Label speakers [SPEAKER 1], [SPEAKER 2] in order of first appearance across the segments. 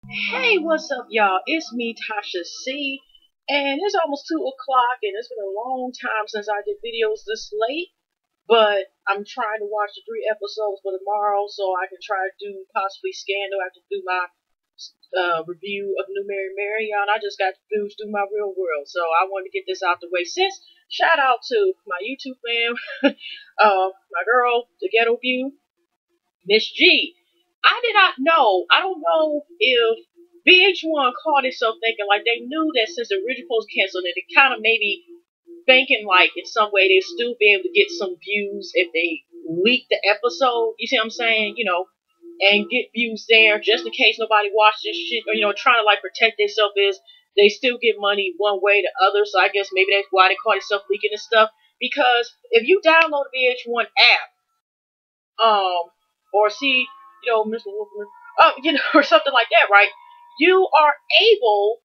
[SPEAKER 1] Hey, what's up, y'all? It's me, Tasha C, and it's almost 2 o'clock, and it's been a long time since I did videos this late, but I'm trying to watch the 3 episodes for tomorrow so I can try to do possibly Scandal. I have to do my review of New Mary, y'all, and I just got to do my real world, so I wanted to get this out the way. Shout out to my YouTube fam, my girl, the Ghetto View, Miss G. I did not know. I don't know if VH1 caught itself thinking like they knew that since the original post canceled, that it kind of maybe thinking like in some way they'd still be able to get some views if they leak the episode. You see what I'm saying? And get views there just in case nobody watched this shit, or trying to like protect themselves is they still get money one way or the other. So I guess maybe that's why they caught itself leaking and stuff. Because if you download the VH1 app, or see, Mr. Wolfman, or something like that, right? You are able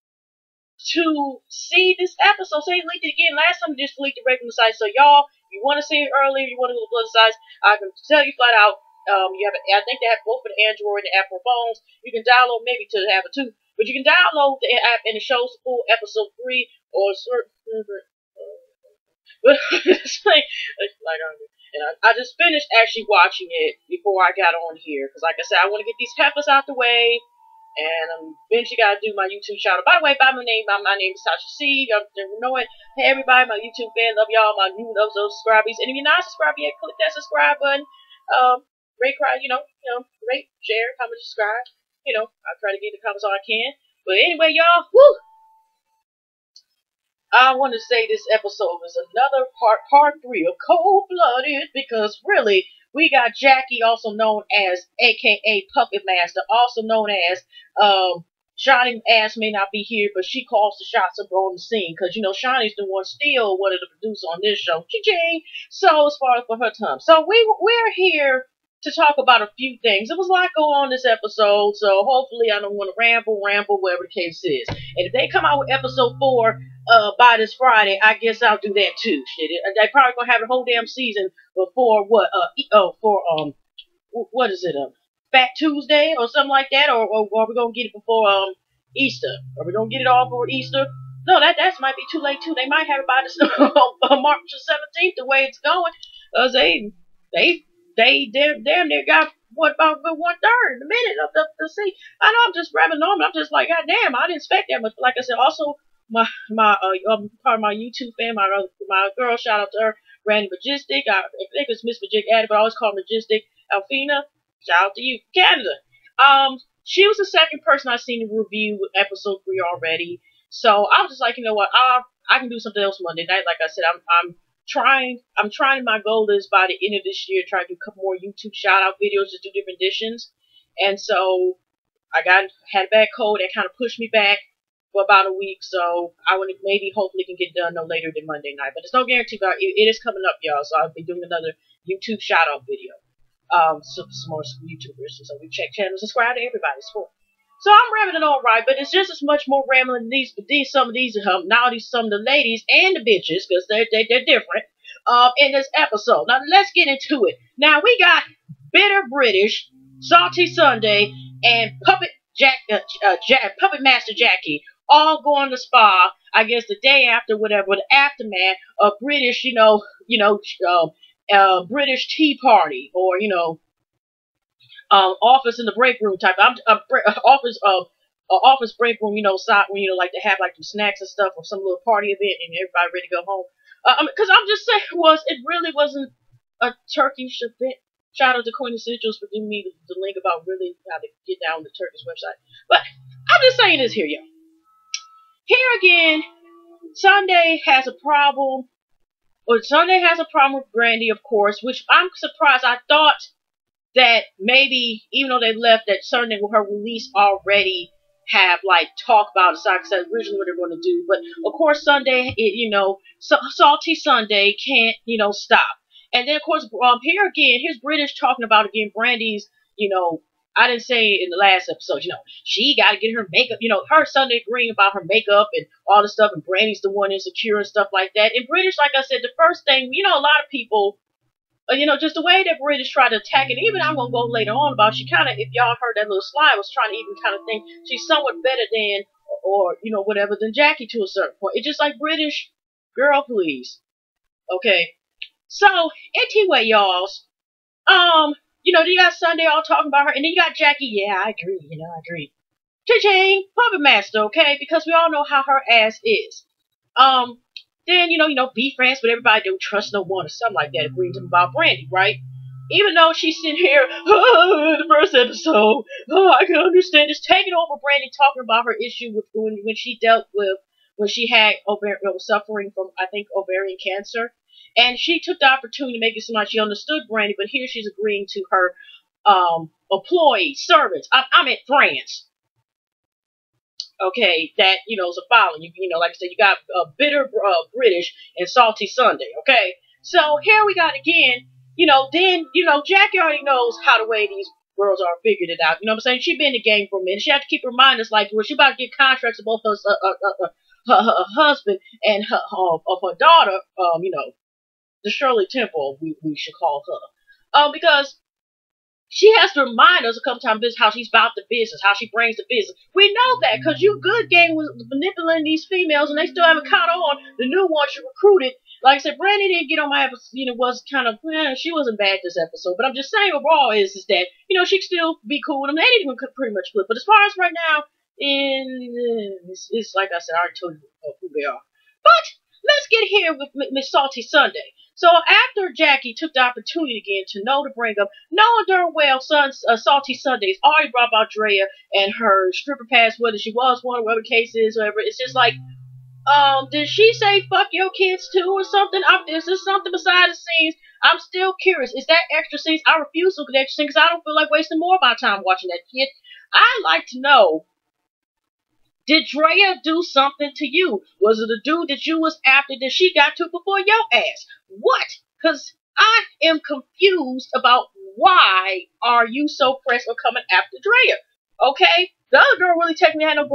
[SPEAKER 1] to see this episode. So they leaked it again. Last time they just leaked the regular size. So y'all, you want to see it earlier, you want to go to the blood size, I can tell you flat out, I think they have both for the Android and the Apple phones. You can download maybe to have it too, but you can download the app and it shows the full episode 3 or certain. I just finished actually watching it before I got on here because, like I said, I want to get these peppers out the way, and eventually got to do my YouTube shout out. By the way, my name is Tasha C. Y'all know it. Hey everybody, my YouTube fans, love y'all, my new those subscribers, and if you're not subscribed yet, click that subscribe button. Rate, rate, share, comment, subscribe. I try to get the comments all I can. But anyway, y'all, woo! I want to say this episode was another part 3 of Cold Blooded, because really, we got Jackie, also known as AKA Puppet Master, also known as, Shawnee ass may not be here, but she calls the shots up on the scene, because, Shawnee's the one still one of the producers on this show. Ching! So, as far as for her time. So, we're here to talk about a few things. There was a lot going on this episode, so hopefully I don't want to ramble, whatever the case is. And if they come out with episode 4 by this Friday, I guess I'll do that too. Shit, they probably gonna have a whole damn season before what is it, Fat Tuesday or something like that, or are we gonna get it before Easter? Are we gonna get it all for Easter? No, that might be too late too. They might have it by this March the 17th, the way it's going. They damn near got what about 1/3 in a minute of the sea. I know I'm just grabbing on, but I'm just like, God damn, I didn't expect that much. Like I said, also part of my YouTube fan, my girl, shout out to her, Randy Majestic. I think it's Miss Majestic Addy, but I always call her Majestic. Alfina, shout out to you, Canada. She was the second person I've seen to review episode 3 already. So I was just like, you know what, I can do something else Monday night. Like I said, I'm trying. My goal is by the end of this year, try to do a couple more YouTube shout out videos, just do different editions. And so I had a bad cold that kind of pushed me back for about a week, so I would maybe hopefully can get done no later than Monday night. But there's no guarantee, but it is coming up, y'all. So I'll be doing another YouTube shout out video. So some more YouTubers. So we check channel, subscribe to everybody's support. So I'm rambling all right, but it's just as much more rambling than some of the ladies and the bitches, because they're different. In this episode. Now let's get into it. Now we got Bitter British, Salty Sunday, and Puppet Master Jackie all going to spa. I guess the day after, whatever, the aftermath of British, British tea party, or office in the break room type. Office break room, side when like to have like some snacks and stuff, or some little party event, and everybody ready to go home. Because I'm just saying, it really wasn't a Turkish event. Shout out to Queen Essentials for giving me the link about really how to get down the Turkish website. But I'm just saying this here, y'all. Here again, Sunday has a problem. Well, Sunday has a problem with Brandy, of course, which I'm surprised. I thought that maybe, even though they left, that Sunday with her release already have like talk about it, so I said originally what they're going to do. But of course, Sunday, Salty Sunday can't, stop. And then of course, here again, here's British talking about again Brandy's, I didn't say in the last episode, she got to get her makeup, her Sunday agreeing about her makeup and all the stuff, and Brandy's the one insecure and stuff like that. And British, like I said, the first thing, a lot of people Just the way that British tried to attack it. Even I'm gonna go later on about she kind of, if y'all heard that little slide, was trying to even kind of think she's somewhat better than, or whatever, than Jackie to a certain point. It's just like British, girl, please. Okay, so anyway, y'alls, you got Sunday all talking about her, and then you got Jackie. Yeah, I agree. I agree. Cha-ching, puppet master. Okay, because we all know how her ass is. Um, then be friends with everybody. Don't trust no one or something like that. Agreeing to about Brandy, right? Even though she's sitting here, the first episode, I can understand, just taking over Brandy, talking about her issue with when she dealt with when she had suffering from, I think, ovarian cancer, and she took the opportunity to make it seem like she understood Brandy, but here she's agreeing to her employees, servants. I meant friends. Okay, that is a following. Like I said, you got bitter British and salty Sunday. Okay, so here we got again. Then Jackie already knows how the way these girls are figured it out. You know what I'm saying? She been in the game for a minute. She had to keep reminding us like, well, she about to get contracts of both her husband and of her daughter. The Shirley Temple, we should call her, because she has to remind us a couple times how she's about the business, how she brings the business. We know that because you good game was manipulating these females, and they still haven't caught on the new ones you recruited. Like I said, Brandy didn't get on my episode. Was kind of she wasn't bad this episode, but I'm just saying overall is that she can still be cool with them. They didn't even pretty much flip. But as far as right now, it's like I said, I already told you who they are. But let's get here with Miss Salty Sunday. So after Jackie took the opportunity again to bring up, knowing darn well Salty Sundays already brought about Drea and her stripper past, whether she was one or whatever the case is, whatever. It's just like, did she say fuck your kids too or something? Is this something beside the scenes? I'm still curious. Is that extra scenes? I refuse to look at extra scenes because I don't feel like wasting more of my time watching that kid. I'd like to know, did Drea do something to you? Was it a dude that you was after that she got to before your ass? What? Because I am confused about why are you so pressed on coming after Drea? Okay? The other girl really technically had no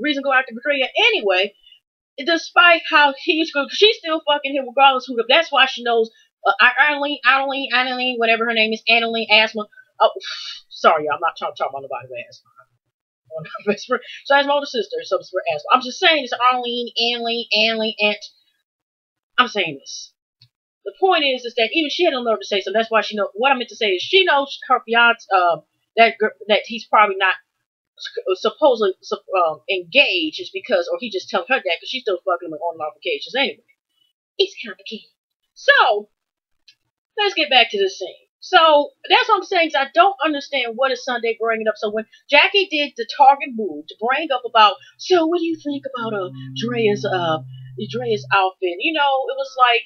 [SPEAKER 1] reason to go after Drea anyway, despite how she's still fucking him regardless who. That's why she knows Annalene, whatever her name is, Annalene Asthma. Oh, sorry, y'all, I'm not talking about nobody with asthma. So I has my older sister, so it's for asthma. I'm just saying it's Annalene, Aunt. I'm saying this. The point is that even she had no nerve to say so. That's why she knows. What I meant to say is she knows her fiance, that he's probably not supposedly engaged, is because, or he just telling her that because she's still fucking him on and off occasions anyway. It's complicated. So let's get back to the scene. So that's what I'm saying. I don't understand what is Sunday bringing up. So when Jackie did the target move to bring up about, so what do you think about Drea's outfit? It was like,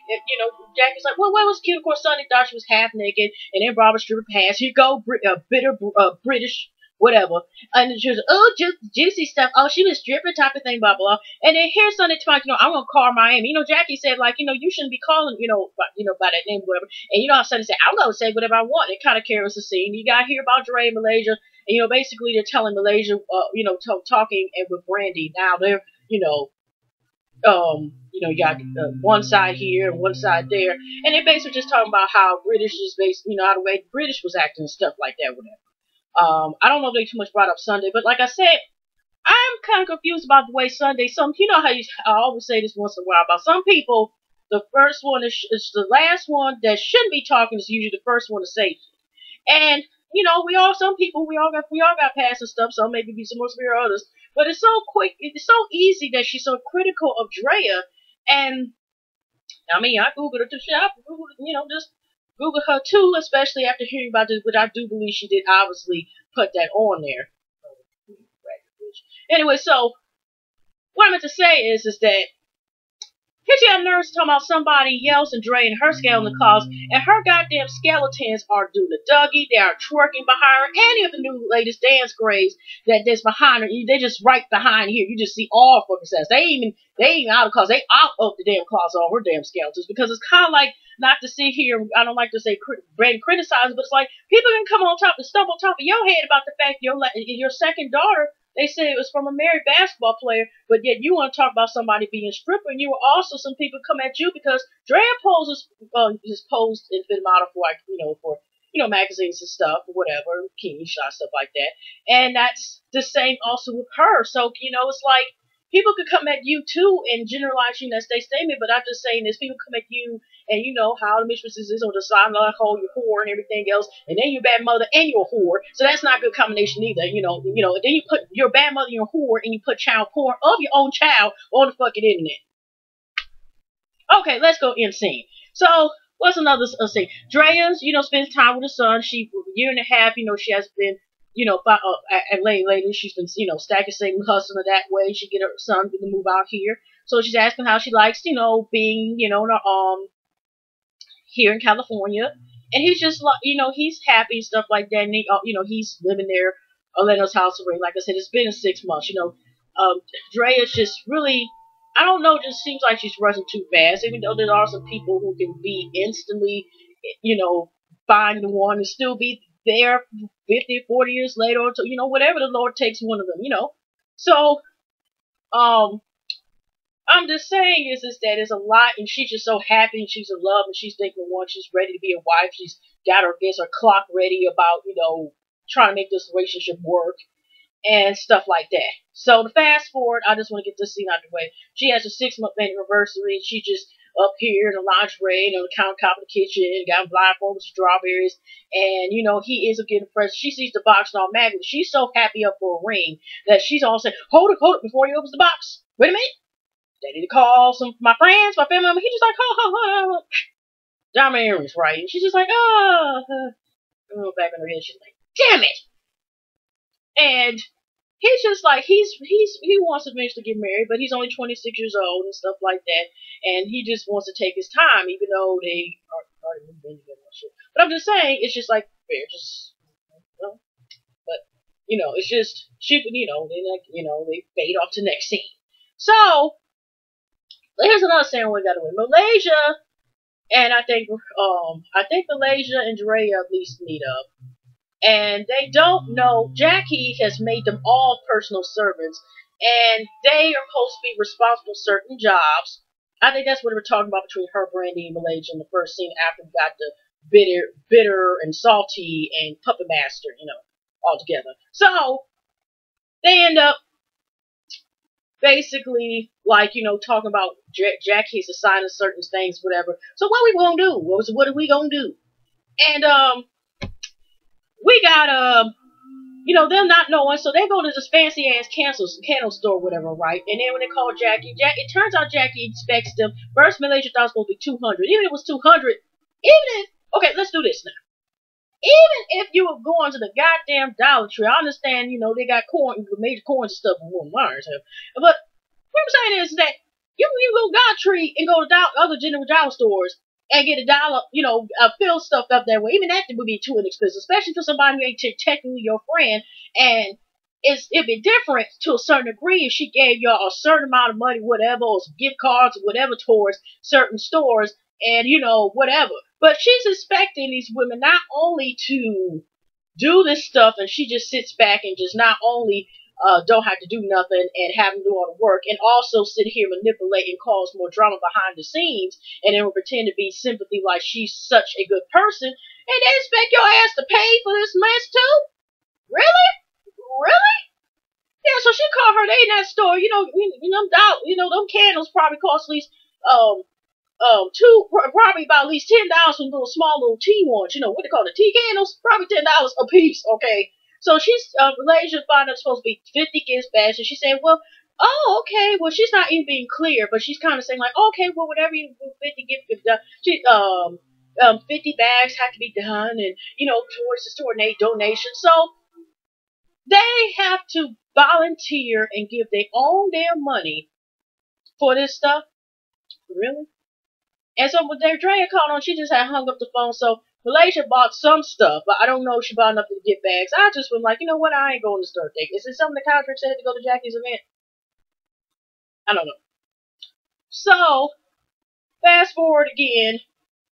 [SPEAKER 1] Jackie's like, well, it was cute. Of course, Sunday thought she was half naked, and then Barbara stripped her pants. Here go bitter British. Whatever, and she was juicy stuff. Oh, she was stripping type of thing, blah blah. And then here's Sunday talking, I'm gonna call Miami. Jackie said like, you shouldn't be calling, by that name, whatever. And how Sunday said, I'm gonna say whatever I want. It kind of carries the scene. You got to hear about Dre in Malaysia, and basically they're telling Malaysia, talking and with Brandy. Now they're, you got one side here and one side there, and they're basically just talking about how British is based, how the way British was acting and stuff like that, whatever. I don't know if they too much brought up Sunday, but like I said, I'm kind of confused about the way Sunday. How I always say this once in a while about some people. The first one is the last one that shouldn't be talking is usually the first one to say. And we all got past and stuff. Some maybe be some more severe others, but it's so quick. It's so easy that she's so critical of Drea. And I googled it to shit. Just Google her too, especially after hearing about this, which I do believe she did obviously put that on there. Anyway, so what I meant to say is that here she got nerves talking about somebody else and Dre and her skeleton calls, and her goddamn skeletons are doing the Dougie, they are twerking behind her, any of the new latest dance grades that's behind her, they just right behind here. You just see all fucking sets. They even out of cause, they out of the damn claws on her damn skeletons, because it's kind of like, not to sit here, I don't like to say Brandon criticize, but it's like people can come on top and stumble on top of your head about the fact your second daughter They said it was from a married basketball player, but yet you want to talk about somebody being a stripper, and you were also some people come at you because Drea poses, just posed and fit model for, like, for, magazines and stuff or whatever, bikini shots, stuff like that. And that's the same also with her. So, it's like people could come at you too and generalize you in that statement, but I'm just saying this, people come at you and you know how the mistresses is on the side like hole, you whore and everything else, and then you're bad mother and you're a whore. So that's not a good combination either, and then you put your bad mother and your whore and you put child porn of your own child on the fucking internet. Okay, let's go in scene. So what's another scene? Drea's, spends time with her son. She, for a year and a half, she has been, at lately, she's been, stacking savings, hustling that way. She get her son to move out here. So she's asking how she likes, being, here in California. And he's just like, he's happy and stuff like that. And he, he's living there, Orlando's house already. Like I said, it's been 6 months, Drea's just really, I don't know, just seems like she's rushing too fast, even though there are some people who can be instantly, find the one and still be there 50, 40 years later, or whatever the Lord takes one of them, So, I'm just saying is that there's a lot, and she's just so happy, and she's in love, and she's thinking one, she's ready to be a wife, she's got her, her clock ready about, trying to make this relationship work, and stuff like that. So to fast forward, I just want to get this scene out of the way. She has a 6-month anniversary. She just up here in the lingerie and on the countertop of the kitchen, got blindfolded with strawberries, and he is getting a present. She sees the box and automatically she's so happy up for a ring that she's all saying, hold it before he opens the box. Wait a minute. I need to call some my friends, my family member. He's just like, oh, diamond earrings, right? And she's just like, back in her head, she's like, damn it. And he's just like, he wants to eventually get married, but he's only 26 years old and stuff like that. And he just wants to take his time, even though they are already moving together. But I'm just saying, it's just like, they're just, but, it's just, they fade off to the next scene. So, here's another scene we got to win. Malaysia, and I think Malaysia and Drea at least meet up. And they don't know, Jackie has made them all personal servants, and they are supposed to be responsible for certain jobs. I think that's what we're talking about between her, Brandy, and Malaysia in the first scene after we got the bitter and salty and puppet master, all together. So, they end up basically, like, talking about Jackie's assigning certain things, whatever. So what we gonna do? What are we gonna do? And, we got, them not knowing, so they go to this fancy ass candle store, whatever, right? And then when they call Jackie, it turns out Jackie expects them. First, Malaysia thought it was supposed to be 200. Even if it was 200, okay, let's do this now. Even if you were going to the goddamn Dollar Tree, I understand, they got major coins and stuff in Walmart, but what I'm saying is that you can go to Dollar Tree and go to other general dollar stores and get $1, fill stuff up that way. Even that would be too inexpensive, especially for somebody who ain't technically your friend. And it'd be different to a certain degree if she gave y'all a certain amount of money, whatever, or some gift cards or whatever towards certain stores and, whatever. But she's expecting these women not only to do this stuff, and she just sits back and just not only don't have to do nothing and have them do all the work, and also sit here, manipulate, and cause more drama behind the scenes, and then will pretend to be sympathy like she's such a good person, and they expect your ass to pay for this mess too? Really? Really? Yeah, so she called her, they in that store, them candles probably cost at least, probably about at least $10 for small little tea ones, what they call the tea candles? Probably $10 a piece, okay? So she's, Malaysia found out supposed to be 50 gift bags, and she said, well, oh, okay, well, she's not even being clear, but she's kind of saying, like, okay, well, whatever you do, 50 gift, 50 bags have to be done, and, towards the store donation. So, they have to volunteer and give their own damn money for this stuff. Really? And so when Drea called on, she just had hung up the phone. So Malaysia bought some stuff, but I don't know if she bought enough to get bags. I just was like, you know what? I ain't going to store thing. Is it something the contract said to go to Jackie's event? I don't know. So, fast forward again.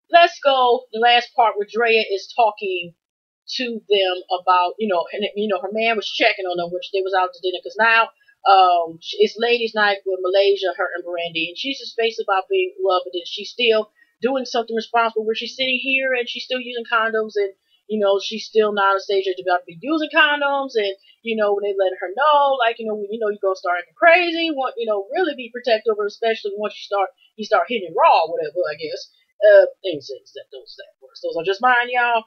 [SPEAKER 1] Let's go. The last part where Drea is talking to them about, and her man was checking on them, which they was out to dinner because now it's ladies' night with Malaysia, her and Brandy, and she's just basically about being loved, and she's still doing something responsible where she's sitting here and she's still using condoms, and she's still not a stage to be using condoms, and when they let her know, like, when you're gonna start acting crazy, want really be protective of her, especially once you start hitting raw, whatever, I guess. Things that those words. Those are just mine, y'all.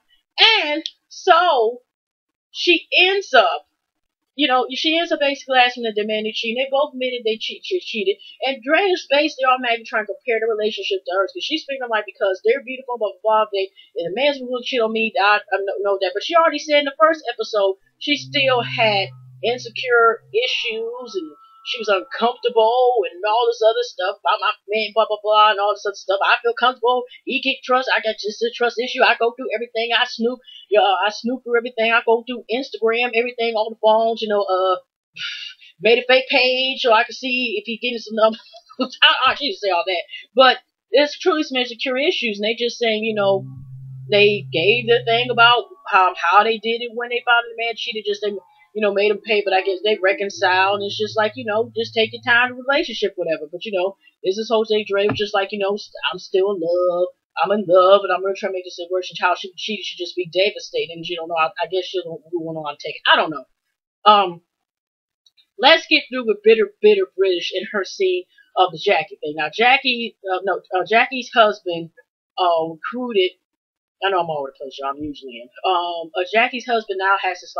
[SPEAKER 1] And so she ends up, she ends up basically asking the demanding cheating. They both admitted they cheated. And Dre is basically automatically trying to compare the relationship to hers because she's figuring like because they're beautiful, blah blah blah. And the man's going to cheat on me. I know that, but she already said in the first episode she still had insecure issues and she was uncomfortable and all this other stuff about my man, blah blah blah, and all this other stuff. I feel comfortable. He get trust. I got just a trust issue. I go through everything. I snoop through everything. I go through Instagram, everything, all the phones. Made a fake page so I could see if he getting some numbers. I shouldn't say all that, but it's truly some insecure issues, and they just saying, they gave the thing about how they did it when they found the man cheated. Just they made him pay, but I guess they reconciled. And it's just like, just take your time in the relationship, whatever. But this Jose Dre was just like, I'm still in love. I'm in love, and I'm gonna try to make this work. And how she cheated should just be devastated. And I guess she'll want to take it. I don't know. Let's get through with bitter British in her scene of the Jackie thing. Now, Jackie's husband recruited. I know I'm all over the place, y'all. I'm usually in. Jackie's husband now has this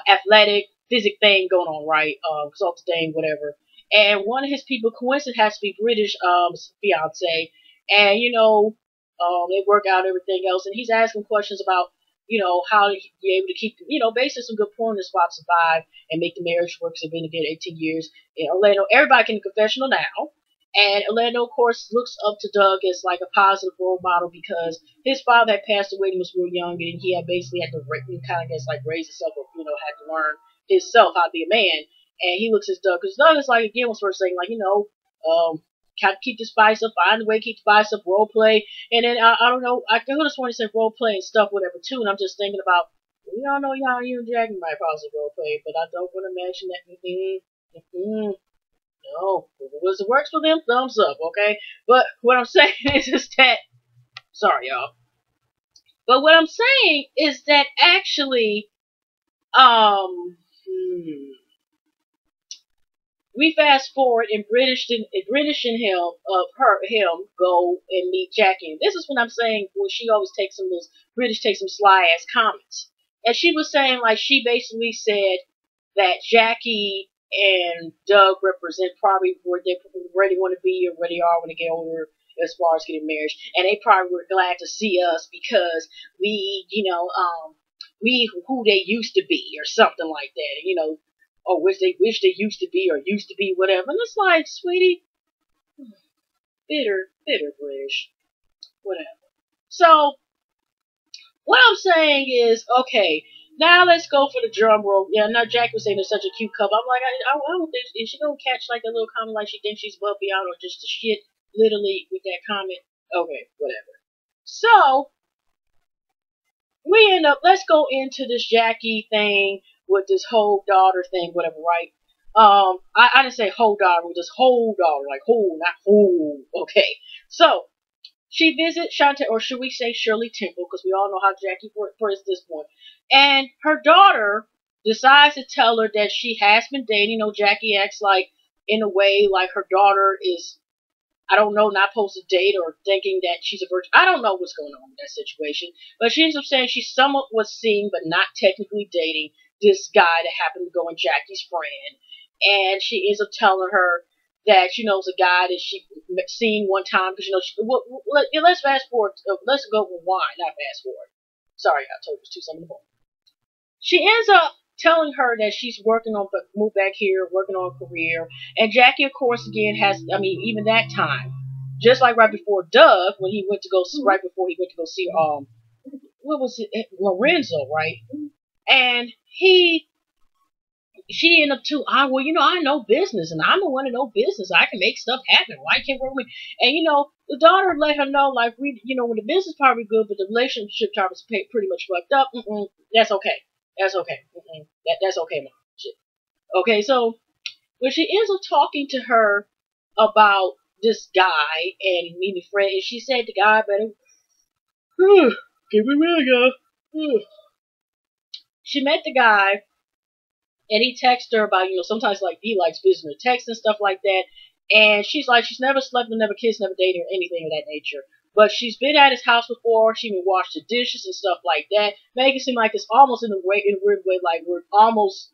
[SPEAKER 1] athletic physic thing going on, right? Consultant thing, whatever. And one of his people, coincidentally, has to be British fiance, and they work out everything else, and he's asking questions about how to be able to keep basically some good porn spots survive and make the marriage work. So they've been together 18 years. In Orlando, everybody can the confessional now. And Orlando, of course, looks up to Doug as like a positive role model because his father had passed away when he was real young, and he had basically had to kind of raise himself up, had to learn himself how to be a man. And he looks at Doug because Doug is like, again, was first saying kind of keep the spice up, find a way to keep the spice up, role play. And then I don't know, I could have sworn he said role play and stuff, whatever too. And I'm just thinking about, we all know y'all, you and Jackie might possibly role play, but I don't want to mention that. No, if it works for them, thumbs up, okay? But what I'm saying is that, sorry y'all, but what I'm saying is that actually, we fast forward and British and him go and meet Jackie. And this is what I'm saying, when she always takes some sly ass comments. And she was saying, like, she basically said that Jackie and Doug represent probably where they want to be or where they are when they get older as far as getting married. And they probably were glad to see us because we, we who they used to be or something like that. Or wish they used to be or used to be whatever. And it's like, sweetie, bitter British, whatever. So, what I'm saying is, okay, now let's go for the drum roll. Yeah, now Jack was saying they're such a cute couple. I'm like, I don't think, is she gonna catch like a little comment like she thinks she's Buffy out or just the shit, literally, with that comment? Okay, whatever. So, we end up, let's go into this Jackie thing with this whole daughter thing, whatever, right? I didn't say whole daughter, with this whole daughter, like whole, not whole. Okay, so she visits Shantae, or should we say Shirley Temple, because we all know how Jackie first this one, and her daughter decides to tell her that she has been dating. Jackie acts like in a way like her daughter is, I don't know, not supposed to date or thinking that she's a virgin. I don't know what's going on in that situation, but she ends up saying she somewhat was seeing, but not technically dating this guy that happened to go in Jackie's friend. And she ends up telling her that, it's a guy that she seen one time, because, let's fast forward, let's go rewind, not fast forward. Sorry, I told you it was 2 something in the morning. She ends up telling her that she's working on, move back here, working on a career. And Jackie, of course, again, even that time, just like right before Doug, when he went to go, right before he went to go see, what was it, Lorenzo, right? And she ended up too, I know business, and I'm the one to know business. I can make stuff happen. Why can't work with me? And the daughter let her know, like, when the business probably good, but the relationship part was pretty much fucked up. That's okay. That's okay. That's okay, mom. Shit. Okay, so when she ends up talking to her about this guy and meeting friend, and she said the guy better, keep it real, girl. She met the guy, and he texted her about, sometimes like he likes business text and stuff like that. And she's like, she's never slept with, never kissed, never dated, or anything of that nature. But she's been at his house before. She even washed the dishes and stuff like that. Make it seem like it's almost in a weird way, like we're almost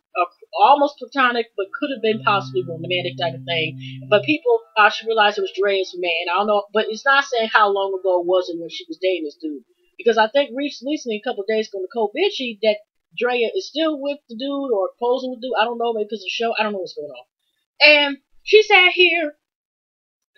[SPEAKER 1] platonic, but could have been possibly romantic type of thing. But people, I should realize it was Dre's man. I don't know, but it's not saying how long ago was it when she was dating this dude. Because I think recently, a couple of days ago, Nicole Bitchy, that Drea is still with the dude or posing with the dude. I don't know, maybe because of the show. I don't know what's going on. And she sat here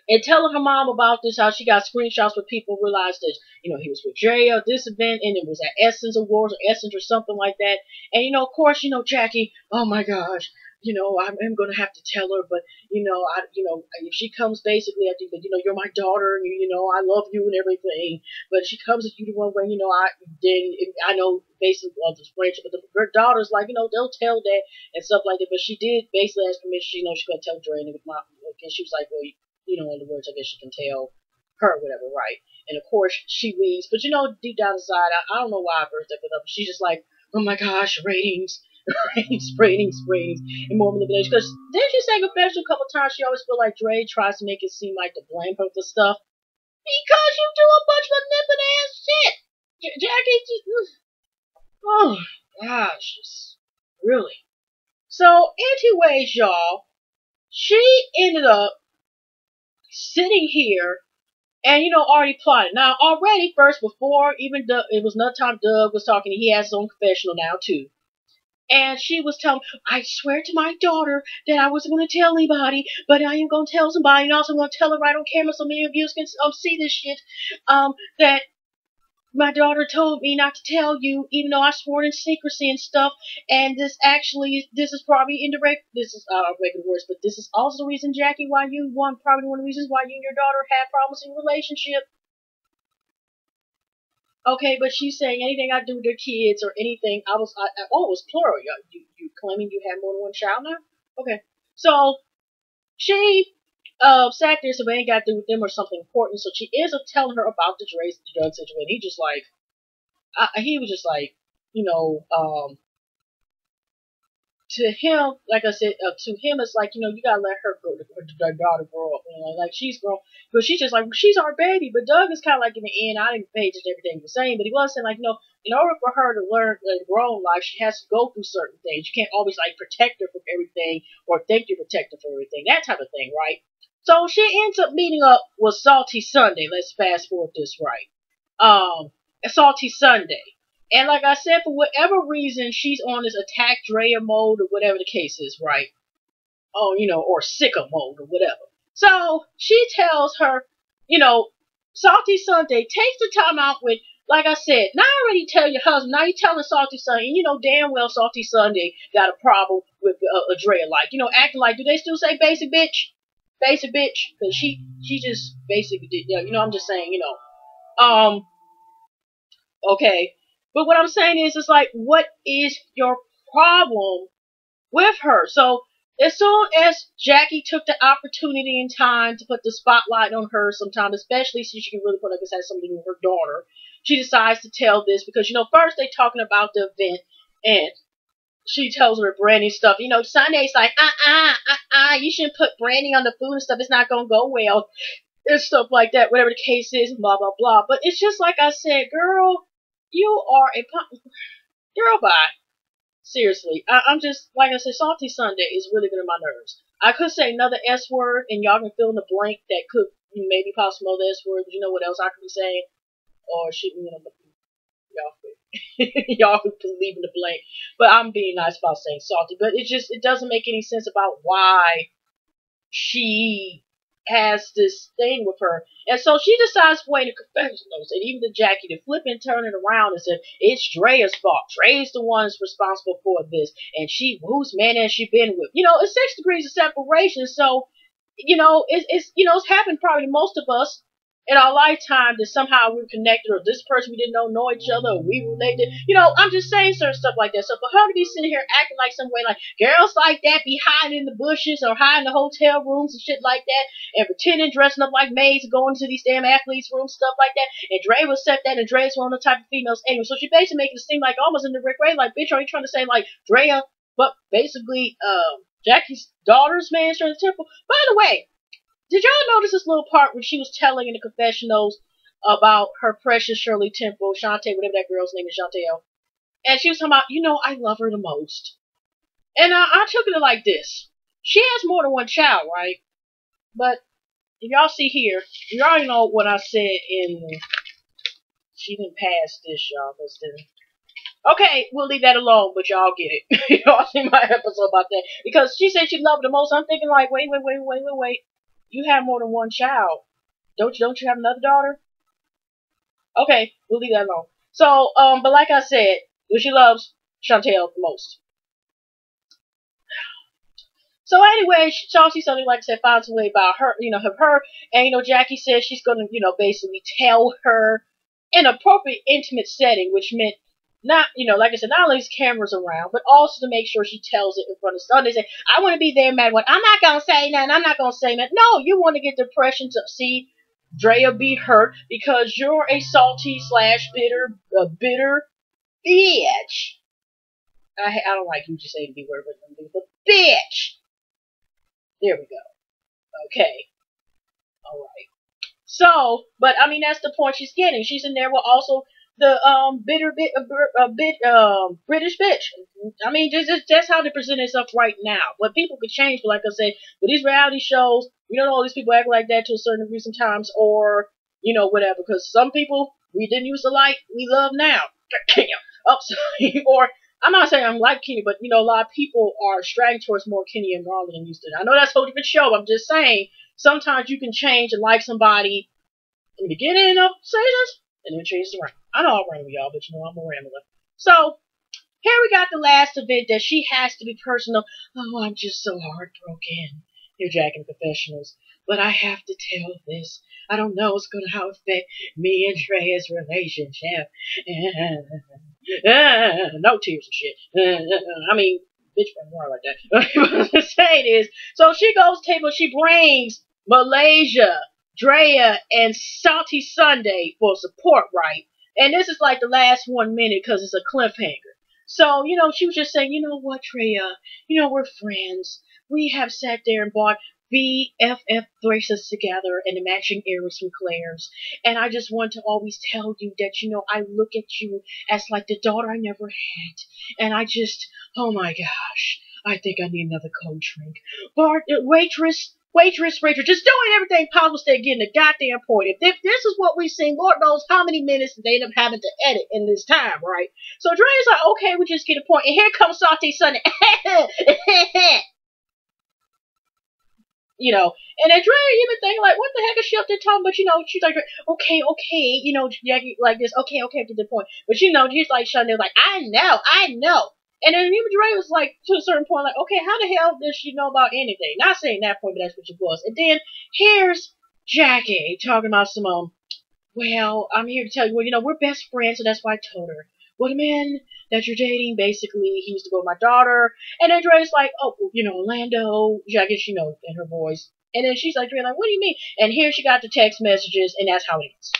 [SPEAKER 1] and telling her mom about this, how she got screenshots where people realized that, he was with Drea, this event, and it was at Essence Awards or Essence or something like that. And, of course, Jackie, oh my gosh, I'm going to have to tell her, but, if she comes basically, I think that, you're my daughter, and, I love you and everything, but she comes at you the one way, I know basically of this friendship, but her daughter's like, they'll tell that and stuff like that, but she did basically ask permission, she's going to tell Dre, and she was like, well, in other words, I guess you can tell her whatever, right? And of course, she leaves. But deep down inside, I don't know why I burst that up. She's just like, oh my gosh, ratings, ratings, and more manipulation. Because didn't she say confession a couple times? She always feel like Dre tries to make it seem like to blame her for stuff. Because you do a bunch of manipulative ass shit. Jackie, oh gosh, really. So, anyways, y'all, she ended up sitting here and already plotted. Now already first before even Doug, it was another time Doug was talking, he has his own confessional now too. And she was telling, I swear to my daughter that I wasn't going to tell anybody, but I am going to tell somebody, and also I'm going to tell her right on camera so many of you can see this shit. That my daughter told me not to tell you, even though I swore in secrecy and stuff. And this is probably indirect. This is making worse, but this is also the reason, Jackie, why probably one of the reasons why you and your daughter had problems in your relationship. Okay, but she's saying anything I do with their kids or anything. It was plural. You claiming you had more than one child now? Okay, so she sat there, so we ain't got to do with them or something important. So she ends up telling her about the drug situation. He just like, he was just like, to him, like I said, to him, it's like, you gotta let her go, her daughter grow up. Like she's grown, but she's just like, she's our baby. But Doug is kind of like in the end, I didn't pay attention to everything he was saying, but he was saying like, in order for her to learn and grow in life, she has to go through certain things. You can't always like protect her from everything or think you're protected from everything, that type of thing, right? So she ends up meeting up with Salty Sunday. Let's fast forward this right. Salty Sunday. And like I said, for whatever reason, she's on this attack Drea mode or whatever the case is, right? Oh, or sicko mode or whatever. So she tells her, Salty Sunday takes the time out with, like I said, now I already tell your husband, now you're telling Salty Sunday, and you know damn well Salty Sunday got a problem with Drea, like, acting like, do they still say basic bitch? Basic bitch? Because she just basically did, I'm just saying, okay. But what I'm saying is, it's like, what is your problem with her? So, as soon as Jackie took the opportunity and time to put the spotlight on her sometime, especially since she can really put, like I said, something with her daughter, she decides to tell this because, first they talking about the event, and she tells her branding stuff. Sunday's like, you shouldn't put branding on the food and stuff. It's not going to go well. And stuff like that, whatever the case is, blah, blah, blah. But it's just like I said, girl, you are a girl, bye. Seriously, I'm just, like I said, Salty Sunday is really getting on my nerves. I could say another S word, and y'all can fill in the blank that could maybe possible the S word, but you know what else I could be saying? Or y'all could leave in the blank. But I'm being nice about saying salty. But it doesn't make any sense about why she has this thing with her. And so she decides to wait in confessionals, and even the Jackie to flip and turn it around and say, it's Drea's fault. Dre's the one that's responsible for this. And whose man has she been with? It's 6 degrees of separation, so, it's happened probably to most of us. in our lifetime that somehow we're connected, or this person we didn't know each other, or we related. You know, I'm just saying certain stuff like that. So for her to be sitting here acting like some way, like girls like that be hiding in the bushes or hiding in the hotel rooms and shit like that, and pretending dressing up like maids and going to these damn athletes' rooms, stuff like that. And Dre was set that, and Dre's one of the type of females anyway. So she basically making it seem like almost in the Rick Ray, like, bitch, are you trying to say like Drea, but basically Jackie's daughter's man, Shirley Temple. By the way, did y'all notice this little part when she was telling in the confessionals about her precious Shirley Temple, Shantae, whatever that girl's name is, Chantel, and she was talking about, you know, I love her the most. And I took it like this. She has more than one child, right? But if y'all see here, you already know what I said in. She didn't pass this, y'all. Okay, we'll leave that alone, but y'all get it. Y'all see my episode about that. Because she said she loved her the most. I'm thinking like, wait. You have more than one child. Don't you have another daughter? Okay, we'll leave that alone. So, but like I said, she loves Chantel the most. So anyway, Chelsea something like I said, finds a way about her, her, and Jackie says she's gonna, basically tell her in an appropriate, intimate setting, which meant not, like I said, not only is cameras around, but also to make sure she tells it in front of Sunday. Say, I want to be there, mad what? I'm not gonna say nothing. I'm not gonna say nothing. No, you want to get the impression to see Drea be hurt because you're a salty / bitter bitch. I don't like you just saying the word, but bitch. There we go. Okay. Alright. So, but I mean that's the point she's getting. She's in there with also the British bitch. I mean that's how they present itself right now. But people could change, but like I said, with these reality shows, we don't know all these people act like that to a certain degree sometimes, or whatever. Because some people we didn't used to like, we love now. Or I'm not saying I'm like Kenny, but a lot of people are straying towards more Kenny and Garland than used to. I know that's a whole different show. I'm just saying sometimes you can change and like somebody in the beginning of seasons and then change it around. I know I'm rambling, y'all, but I'm a rambler. So here we got the last event that she has to be personal. Oh, I'm just so heartbroken. Here, Jack in Confessionals. But I have to tell this. I don't know what's going to affect me and Dre's relationship. No tears and shit. I mean, bitch, I'm more like that. But say it is. So she goes to the table. She brings Malaysia, Drea, and Salty Sunday for support, right? And this is like the last 1 minute because it's a cliffhanger. So, she was just saying, you know what, Drea? We're friends. We have sat there and bought BFF bracelets together and the matching earrings from Claire's. And I just want to always tell you that, I look at you as like the daughter I never had. And I just, oh my gosh, I think I need another cold drink. Waitress, just doing everything possible to get the goddamn point. If this is what we've seen, Lord knows how many minutes they end up having to edit in this time, right? So Dre's like, okay, we just get a point. And here comes Salty Sunday. And then Dre even thinking like, what the heck is she up there talking? But she's like, okay, Jackie like this, okay, to the point. But she's like Chanel, like, I know. And then even Dre was like, to a certain point, like, okay, how the hell does she know about anything? Not saying that point, but that's what she was. And then here's Jackie talking about some, well, I'm here to tell you, well, we're best friends, so that's why I told her. Well, the man that you're dating, basically, he used to go with my daughter. And then Dre's like, oh, Orlando, I guess in her voice. And then she's like, Dre, like, what do you mean? And here she got the text messages, and that's how it is.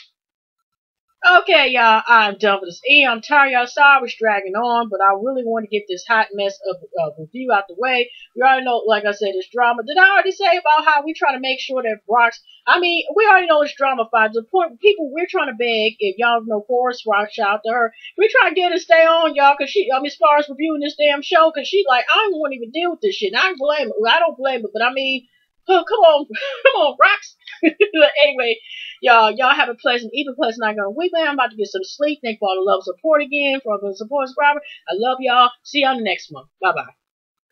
[SPEAKER 1] Okay, y'all, I'm done with this. I'm tired, y'all. Sorry I was dragging on, but I really want to get this hot mess of review out the way. We already know, like I said, it's drama. Did I already say about how we try to make sure that Brock's... I mean, we already know it's drama fight. The point, people, we're trying to beg, if y'all know Forrest Rock, shout out to her. We try to get her to stay on, y'all, because she, as far as reviewing this damn show, because she like, I don't want to even deal with this shit. And I don't blame her. I don't blame her, but I mean, oh, come on, Rocks. Anyway, y'all have a pleasant night on weekend. I'm about to get some sleep. Thank you for all the love and support again, for all the support subscriber. I love y'all. See y'all next month. Bye bye.